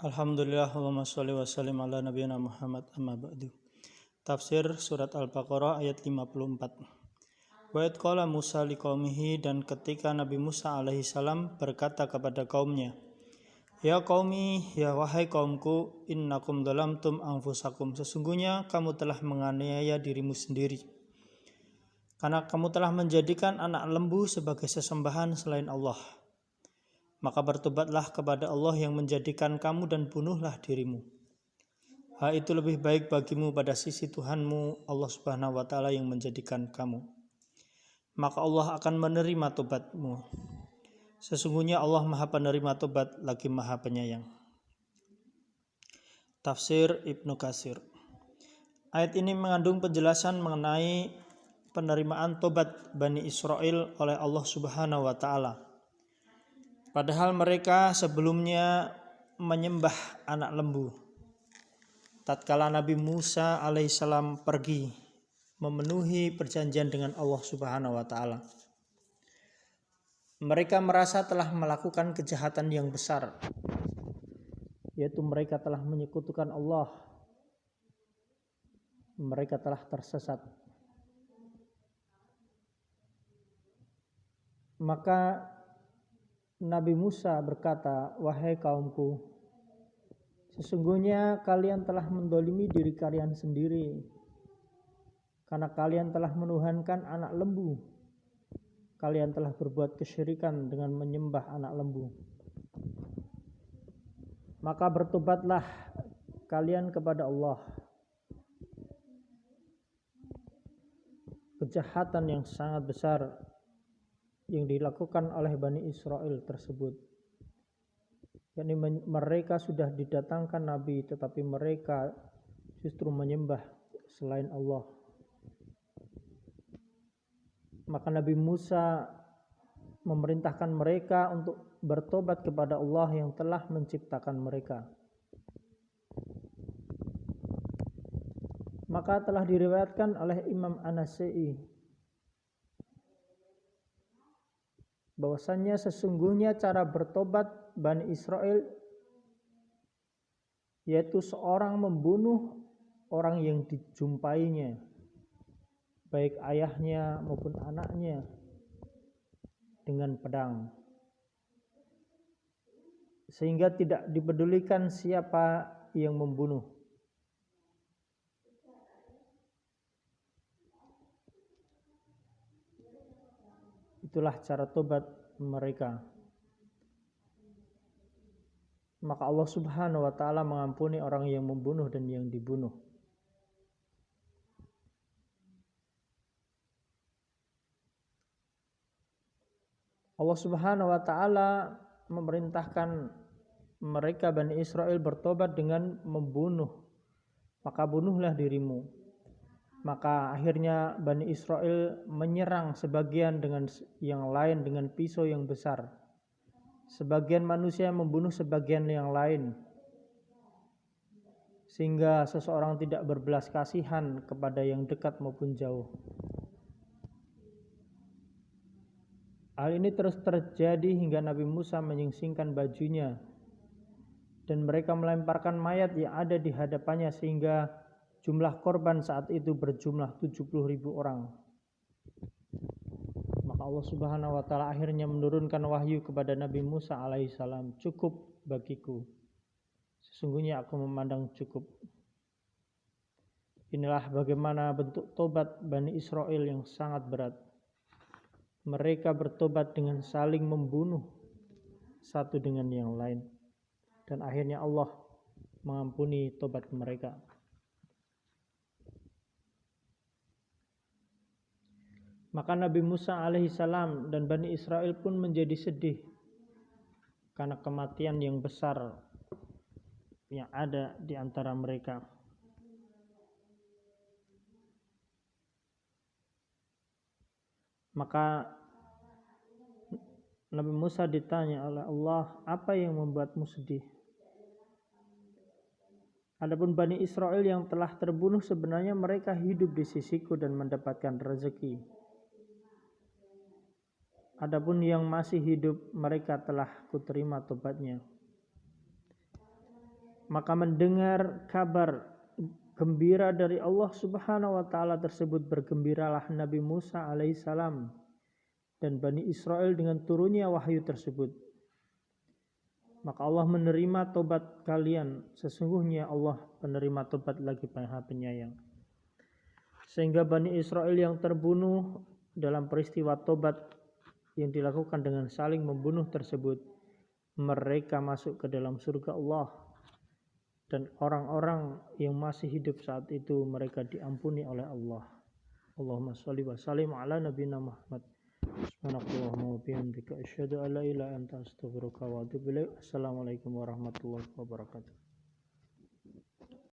Alhamdulillah, Allahumma sholli wa sallim ala nabiyina Muhammad, amma ba'du. Tafsir surat Al-Baqarah ayat 54. Wa idh qala Musa liqaumihi, dan ketika Nabi Musa alaihi salam berkata kepada kaumnya, Ya qaumi, ya wahai kaumku, innakum dhalamtum anfusakum, sesungguhnya kamu telah menganiaya dirimu sendiri, karena kamu telah menjadikan anak lembu sebagai sesembahan selain Allah. Maka bertobatlah kepada Allah yang menjadikan kamu dan bunuhlah dirimu. Hal itu lebih baik bagimu pada sisi Tuhanmu, Allah Subhanahu wa Ta'ala, yang menjadikan kamu. Maka Allah akan menerima tobatmu. Sesungguhnya Allah Maha Penerima tobat lagi Maha Penyayang. Tafsir Ibnu Katsir. Ayat ini mengandung penjelasan mengenai penerimaan tobat Bani Israel oleh Allah Subhanahu wa Ta'ala. Padahal mereka sebelumnya menyembah anak lembu. Tatkala Nabi Musa alaihissalam pergi memenuhi perjanjian dengan Allah Subhanahu wa Ta'ala, mereka merasa telah melakukan kejahatan yang besar, yaitu mereka telah menyekutukan Allah. Mereka telah tersesat. Maka Nabi Musa berkata, wahai kaumku, sesungguhnya kalian telah mendolimi diri kalian sendiri, karena kalian telah menuhankan anak lembu. Kalian telah berbuat kesyirikan dengan menyembah anak lembu. Maka bertobatlah kalian kepada Allah. Kejahatan yang sangat besar yang dilakukan oleh Bani Israel tersebut, yakni mereka sudah didatangkan Nabi, tetapi mereka justru menyembah selain Allah. Maka Nabi Musa memerintahkan mereka untuk bertobat kepada Allah yang telah menciptakan mereka. Maka telah diriwayatkan oleh Imam An-Nasa'i bahwasannya sesungguhnya cara bertobat Bani Israel yaitu seorang membunuh orang yang dijumpainya, baik ayahnya maupun anaknya, dengan pedang, sehingga tidak dipedulikan siapa yang membunuh. Itulah cara tobat mereka. Maka Allah Subhanahu wa Ta'ala mengampuni orang yang membunuh dan yang dibunuh. Allah Subhanahu wa Ta'ala memerintahkan mereka Bani Israel bertobat dengan membunuh. Maka bunuhlah dirimu. Maka akhirnya Bani Israel menyerang sebagian dengan yang lain dengan pisau yang besar. Sebagian manusia membunuh sebagian yang lain, sehingga seseorang tidak berbelas kasihan kepada yang dekat maupun jauh. Hal ini terus terjadi hingga Nabi Musa menyingsingkan bajunya dan mereka melemparkan mayat yang ada di hadapannya, sehingga jumlah korban saat itu berjumlah 70.000 orang. Maka Allah Subhanahu wa Ta'ala akhirnya menurunkan wahyu kepada Nabi Musa alaihissalam, cukup bagiku, sesungguhnya aku memandang cukup. Inilah bagaimana bentuk tobat Bani Israel yang sangat berat. Mereka bertobat dengan saling membunuh satu dengan yang lain, dan akhirnya Allah mengampuni tobat mereka. Maka Nabi Musa alaihissalam dan Bani Israel pun menjadi sedih karena kematian yang besar yang ada di antara mereka. Maka Nabi Musa ditanya oleh Allah, apa yang membuatmu sedih? Adapun Bani Israel yang telah terbunuh, sebenarnya mereka hidup di sisiku dan mendapatkan rezeki. Adapun yang masih hidup, mereka telah kuterima tobatnya. maka mendengar kabar gembira dari Allah Subhanahu wa taala tersebut, bergembiralah Nabi Musa alaihissalam dan Bani Israel dengan turunnya wahyu tersebut. Maka Allah menerima tobat kalian, sesungguhnya Allah penerima tobat lagi Maha Penyayang. Sehingga Bani Israel yang terbunuh dalam peristiwa tobat yang dilakukan dengan saling membunuh tersebut, mereka masuk ke dalam surga Allah, dan orang-orang yang masih hidup saat itu mereka diampuni oleh Allah. Allahumma sholli wa sallim ala nabiyina Muhammad. Subhanakallahumma wa bihamdika asyhadu an la ilaha illa anta astaghfiruka wa atubu ilaik. Assalamualaikum warahmatullahi wabarakatuh.